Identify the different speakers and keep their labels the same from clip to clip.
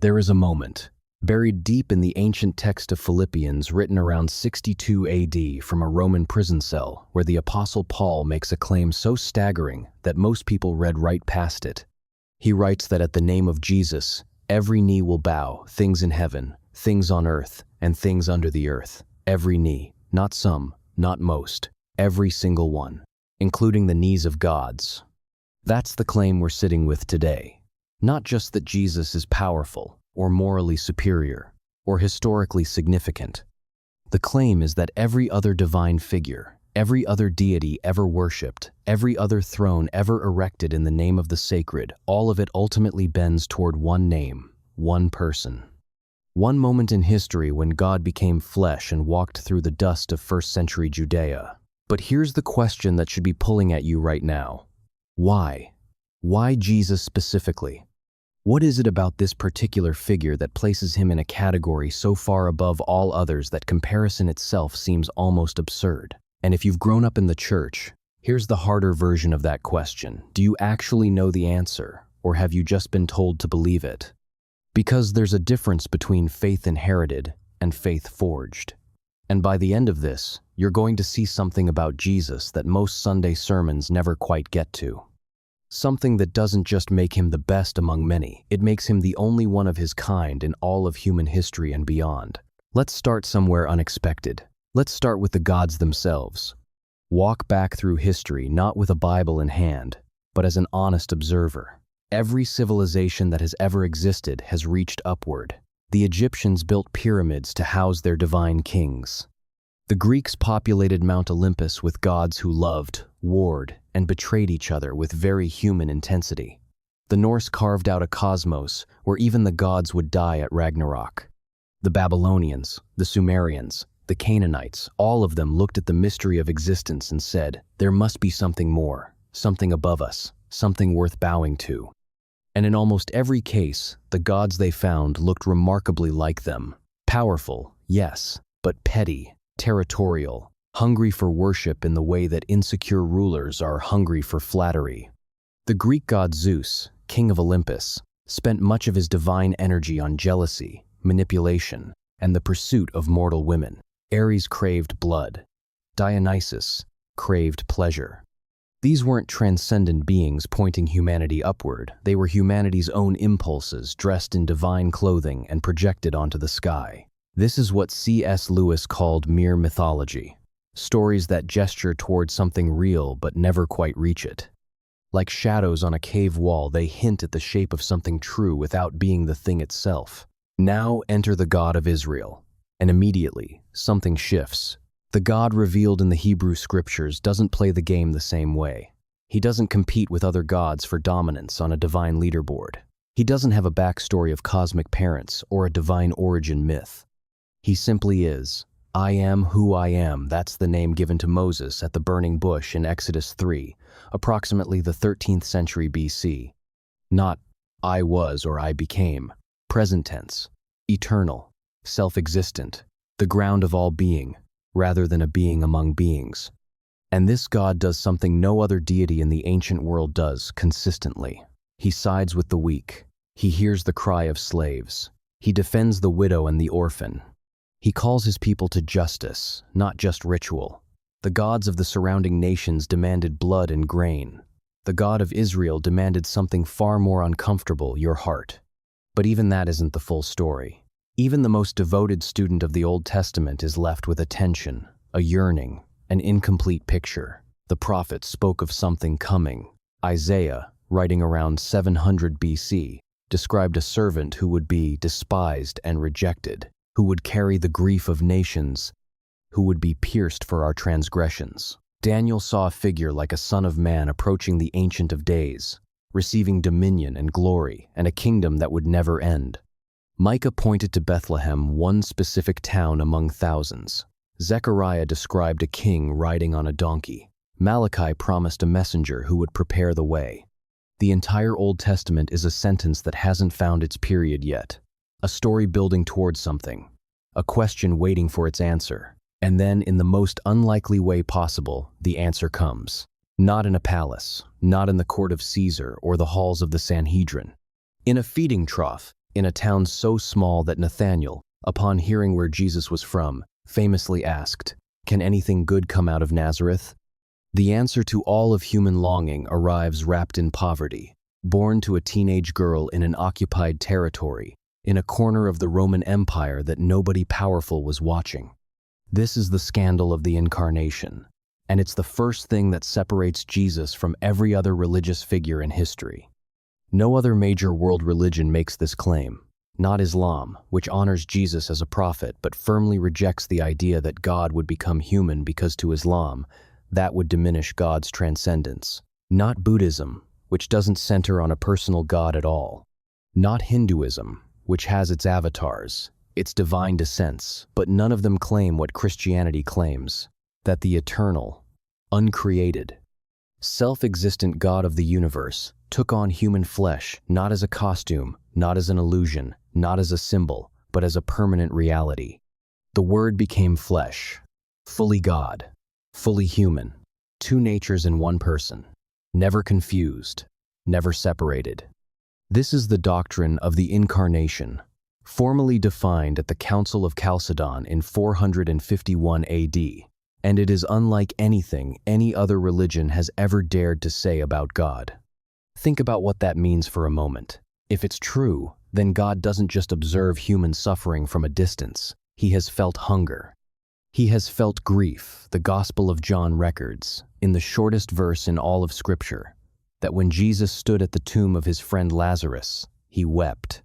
Speaker 1: There is a moment, buried deep in the ancient text of Philippians written around 62 AD from a Roman prison cell, where the Apostle Paul makes a claim so staggering that most people read right past it. He writes that at the name of Jesus, every knee will bow, things in heaven, things on earth, and things under the earth. Every knee, not some, not most, every single one, including the knees of gods. That's the claim we're sitting with today. Not just that Jesus is powerful, or morally superior, or historically significant. The claim is that every other divine figure, every other deity ever worshipped, every other throne ever erected in the name of the sacred, all of it ultimately bends toward one name, one person. One moment in history when God became flesh and walked through the dust of first-century Judea. But here's the question that should be pulling at you right now. Why? Why Jesus specifically? What is it about this particular figure that places him in a category so far above all others that comparison itself seems almost absurd? And if you've grown up in the church, here's the harder version of that question. Do you actually know the answer, or have you just been told to believe it? Because there's a difference between faith inherited and faith forged. And by the end of this, you're going to see something about Jesus that most Sunday sermons never quite get to. Something that doesn't just make him the best among many, it makes him the only one of his kind in all of human history and beyond. Let's start somewhere unexpected. Let's start with the gods themselves. Walk back through history not with a Bible in hand, but as an honest observer. Every civilization that has ever existed has reached upward. The Egyptians built pyramids to house their divine kings. The Greeks populated Mount Olympus with gods who loved, warred, and betrayed each other with very human intensity. The Norse carved out a cosmos where even the gods would die at Ragnarok. The Babylonians, the Sumerians, the Canaanites, all of them looked at the mystery of existence and said, there must be something more, something above us, something worth bowing to. And in almost every case, the gods they found looked remarkably like them. Powerful, yes, but petty, territorial, hungry for worship in the way that insecure rulers are hungry for flattery. The Greek god Zeus, king of Olympus, spent much of his divine energy on jealousy, manipulation, and the pursuit of mortal women. Ares craved blood. Dionysus craved pleasure. These weren't transcendent beings pointing humanity upward. They were humanity's own impulses dressed in divine clothing and projected onto the sky. This is what C.S. Lewis called mere mythology. Stories that gesture toward something real but never quite reach it. Like shadows on a cave wall, they hint at the shape of something true without being the thing itself. Now enter the God of Israel. And immediately, something shifts. The God revealed in the Hebrew scriptures doesn't play the game the same way. He doesn't compete with other gods for dominance on a divine leaderboard. He doesn't have a backstory of cosmic parents or a divine origin myth. He simply is. I am who I am. That's the name given to Moses at the burning bush in Exodus 3, approximately the 13th century BC. Not I was or I became. Present tense. Eternal. Self-existent. The ground of all being, rather than a being among beings. And this God does something no other deity in the ancient world does consistently. He sides with the weak. He hears the cry of slaves. He defends the widow and the orphan. He calls his people to justice, not just ritual. The gods of the surrounding nations demanded blood and grain. The God of Israel demanded something far more uncomfortable, your heart. But even that isn't the full story. Even the most devoted student of the Old Testament is left with a tension, a yearning, an incomplete picture. The prophets spoke of something coming. Isaiah, writing around 700 BC, described a servant who would be despised and rejected, who would carry the grief of nations, who would be pierced for our transgressions. Daniel saw a figure like a son of man approaching the Ancient of Days, receiving dominion and glory and a kingdom that would never end. Micah pointed to Bethlehem, one specific town among thousands. Zechariah described a king riding on a donkey. Malachi promised a messenger who would prepare the way. The entire Old Testament is a sentence that hasn't found its period yet. A story building towards something. A question waiting for its answer. And then, in the most unlikely way possible, the answer comes. Not in a palace, not in the court of Caesar or the halls of the Sanhedrin. In a feeding trough, in a town so small that Nathanael, upon hearing where Jesus was from, famously asked, "Can anything good come out of Nazareth?" The answer to all of human longing arrives wrapped in poverty, born to a teenage girl in an occupied territory, in a corner of the Roman Empire that nobody powerful was watching. This is the scandal of the Incarnation, and it's the first thing that separates Jesus from every other religious figure in history. No other major world religion makes this claim, not Islam, which honors Jesus as a prophet but firmly rejects the idea that God would become human because to Islam, that would diminish God's transcendence. Not Buddhism, which doesn't center on a personal God at all. Not Hinduism, which has its avatars, its divine descents, but none of them claim what Christianity claims, that the eternal, uncreated, self-existent God of the universe took on human flesh not as a costume, not as an illusion, not as a symbol, but as a permanent reality. The Word became flesh, fully God, fully human, two natures in one person, never confused, never separated. This is the doctrine of the Incarnation, formally defined at the Council of Chalcedon in 451 AD, and it is unlike anything any other religion has ever dared to say about God. Think about what that means for a moment. If it's true, then God doesn't just observe human suffering from a distance. He has felt hunger. He has felt grief, the Gospel of John records, in the shortest verse in all of Scripture, that when Jesus stood at the tomb of his friend Lazarus, he wept.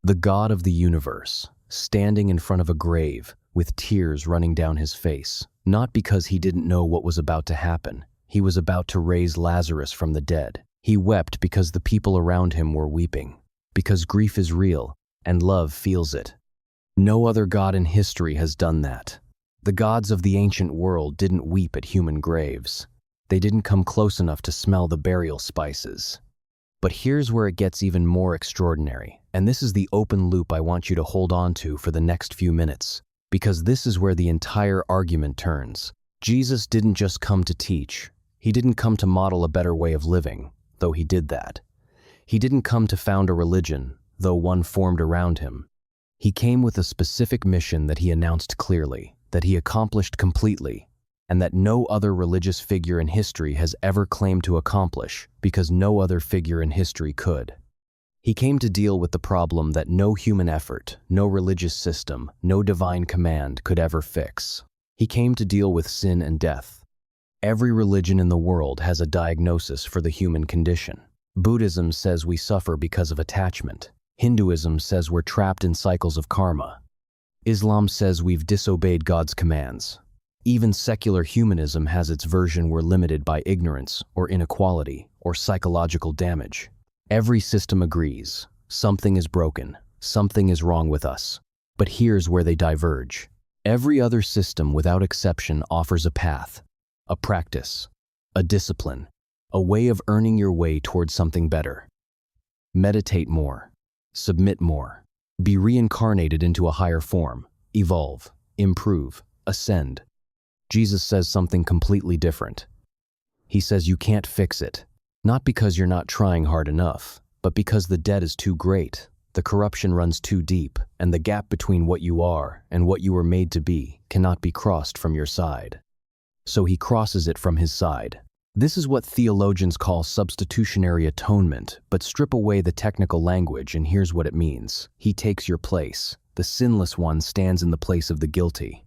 Speaker 1: The God of the universe, standing in front of a grave, with tears running down his face, not because he didn't know what was about to happen. He was about to raise Lazarus from the dead. He wept because the people around him were weeping, because grief is real, and love feels it. No other God in history has done that. The gods of the ancient world didn't weep at human graves. They didn't come close enough to smell the burial spices. But here's where it gets even more extraordinary, and this is the open loop I want you to hold on to for the next few minutes, because this is where the entire argument turns. Jesus didn't just come to teach. He didn't come to model a better way of living, though he did that. He didn't come to found a religion, though one formed around him. He came with a specific mission that he announced clearly, that he accomplished completely, and that no other religious figure in history has ever claimed to accomplish, because no other figure in history could. He came to deal with the problem that no human effort, no religious system, no divine command could ever fix. He came to deal with sin and death. Every religion in the world has a diagnosis for the human condition. Buddhism says we suffer because of attachment. Hinduism says we're trapped in cycles of karma. Islam says we've disobeyed God's commands. Even secular humanism has its version we're limited by ignorance or inequality or psychological damage. Every system agrees, something is broken, something is wrong with us. But here's where they diverge. Every other system without exception offers a path, a practice, a discipline, a way of earning your way towards something better. Meditate more, submit more, be reincarnated into a higher form, evolve, improve, ascend. Jesus says something completely different. He says you can't fix it, not because you're not trying hard enough, but because the debt is too great, the corruption runs too deep, and the gap between what you are and what you were made to be cannot be crossed from your side. So he crosses it from his side. This is what theologians call substitutionary atonement, but strip away the technical language and here's what it means. He takes your place. The sinless one stands in the place of the guilty.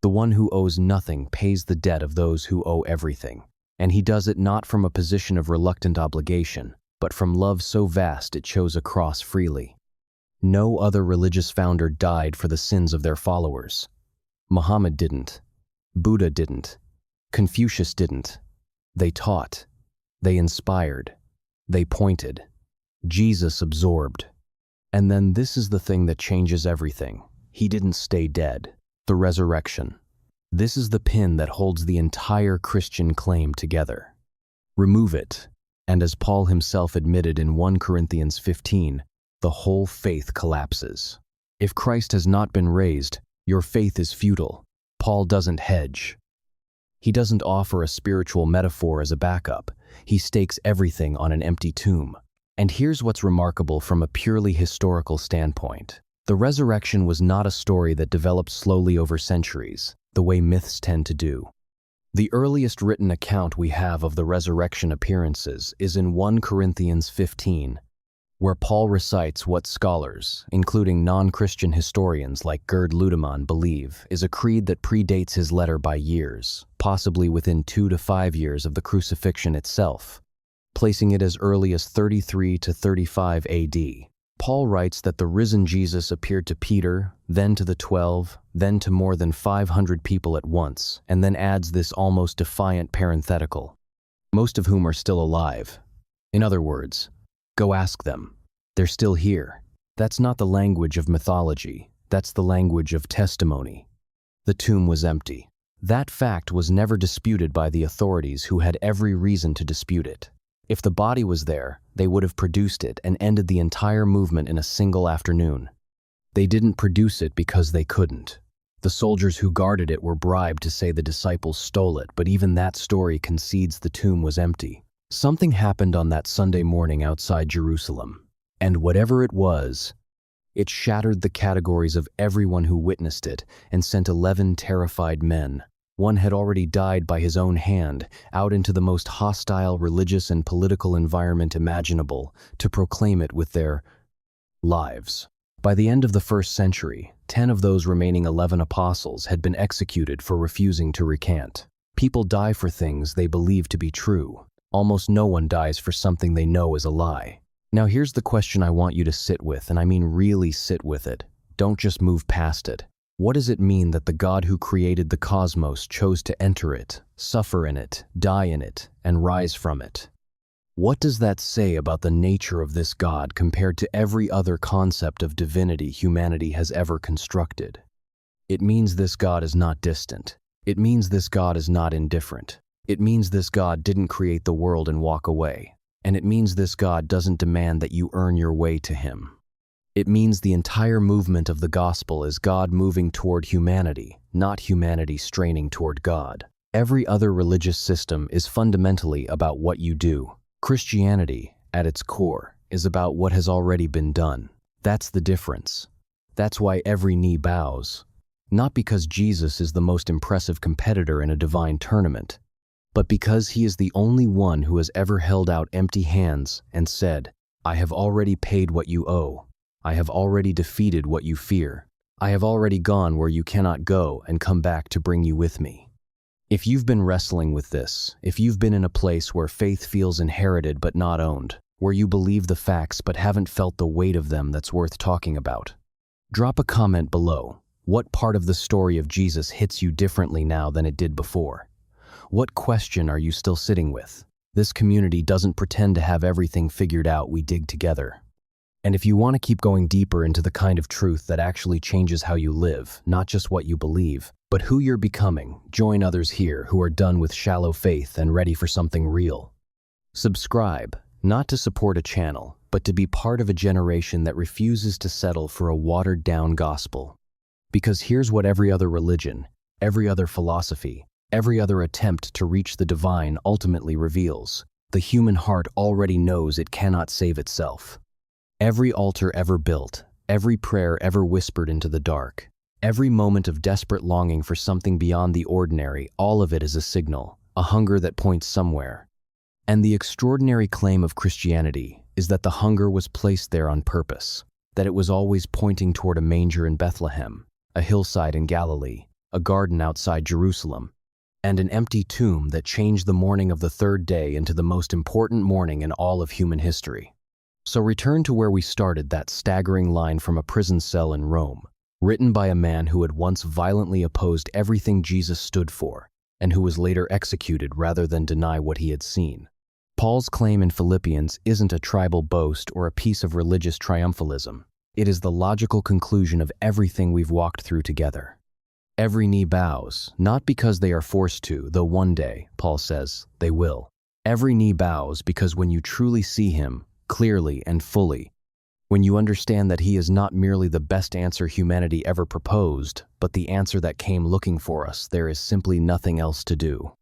Speaker 1: The one who owes nothing pays the debt of those who owe everything. And he does it not from a position of reluctant obligation, but from love so vast it chose a cross freely. No other religious founder died for the sins of their followers. Muhammad didn't. Buddha didn't. Confucius didn't. They taught. They inspired. They pointed. Jesus absorbed. And then this is the thing that changes everything. He didn't stay dead. The resurrection. This is the pin that holds the entire Christian claim together. Remove it, and as Paul himself admitted in 1 Corinthians 15, the whole faith collapses. If Christ has not been raised, your faith is futile. Paul doesn't hedge. He doesn't offer a spiritual metaphor as a backup. He stakes everything on an empty tomb. And here's what's remarkable from a purely historical standpoint. The resurrection was not a story that developed slowly over centuries, the way myths tend to do. The earliest written account we have of the resurrection appearances is in 1 Corinthians 15, where Paul recites what scholars, including non-Christian historians like Gerd Ludemann, believe is a creed that predates his letter by years, possibly within 2 to 5 years of the crucifixion itself, placing it as early as 33 to 35 AD. Paul writes that the risen Jesus appeared to Peter, then to the 12, then to more than 500 people at once, and then adds this almost defiant parenthetical, most of whom are still alive. In other words, go ask them. They're still here. That's not the language of mythology. That's the language of testimony. The tomb was empty. That fact was never disputed by the authorities, who had every reason to dispute it. If the body was there, they would have produced it and ended the entire movement in a single afternoon. They didn't produce it because they couldn't. The soldiers who guarded it were bribed to say the disciples stole it, but even that story concedes the tomb was empty. Something happened on that Sunday morning outside Jerusalem, and whatever it was, it shattered the categories of everyone who witnessed it and sent 11 terrified men. One had already died by his own hand, out into the most hostile religious and political environment imaginable, to proclaim it with their lives. By the end of the 1st century, 10 of those remaining 11 apostles had been executed for refusing to recant. People die for things they believe to be true. Almost no one dies for something they know is a lie. Now here's the question I want you to sit with, and I mean really sit with it. Don't just move past it. What does it mean that the God who created the cosmos chose to enter it, suffer in it, die in it, and rise from it? What does that say about the nature of this God compared to every other concept of divinity humanity has ever constructed? It means this God is not distant. It means this God is not indifferent. It means this God didn't create the world and walk away. And it means this God doesn't demand that you earn your way to Him. It means the entire movement of the gospel is God moving toward humanity, not humanity straining toward God. Every other religious system is fundamentally about what you do. Christianity, at its core, is about what has already been done. That's the difference. That's why every knee bows. Not because Jesus is the most impressive competitor in a divine tournament, but because He is the only one who has ever held out empty hands and said, I have already paid what you owe. I have already defeated what you fear. I have already gone where you cannot go and come back to bring you with me. If you've been wrestling with this, if you've been in a place where faith feels inherited but not owned, where you believe the facts but haven't felt the weight of them that's worth talking about, drop a comment below. What part of the story of Jesus hits you differently now than it did before? What question are you still sitting with? This community doesn't pretend to have everything figured out. We dig together. And if you want to keep going deeper into the kind of truth that actually changes how you live, not just what you believe, but who you're becoming, join others here who are done with shallow faith and ready for something real. Subscribe, not to support a channel, but to be part of a generation that refuses to settle for a watered-down gospel. Because here's what every other religion, every other philosophy, every other attempt to reach the divine ultimately reveals. The human heart already knows it cannot save itself. Every altar ever built, every prayer ever whispered into the dark, every moment of desperate longing for something beyond the ordinary, all of it is a signal, a hunger that points somewhere. And the extraordinary claim of Christianity is that the hunger was placed there on purpose, that it was always pointing toward a manger in Bethlehem, a hillside in Galilee, a garden outside Jerusalem, and an empty tomb that changed the morning of the 3rd day into the most important morning in all of human history. So return to where we started, that staggering line from a prison cell in Rome, written by a man who had once violently opposed everything Jesus stood for, and who was later executed rather than deny what he had seen. Paul's claim in Philippians isn't a tribal boast or a piece of religious triumphalism. It is the logical conclusion of everything we've walked through together. Every knee bows, not because they are forced to, though one day, Paul says, they will. Every knee bows because when you truly see Him, clearly and fully, when you understand that He is not merely the best answer humanity ever proposed, but the answer that came looking for us, there is simply nothing else to do.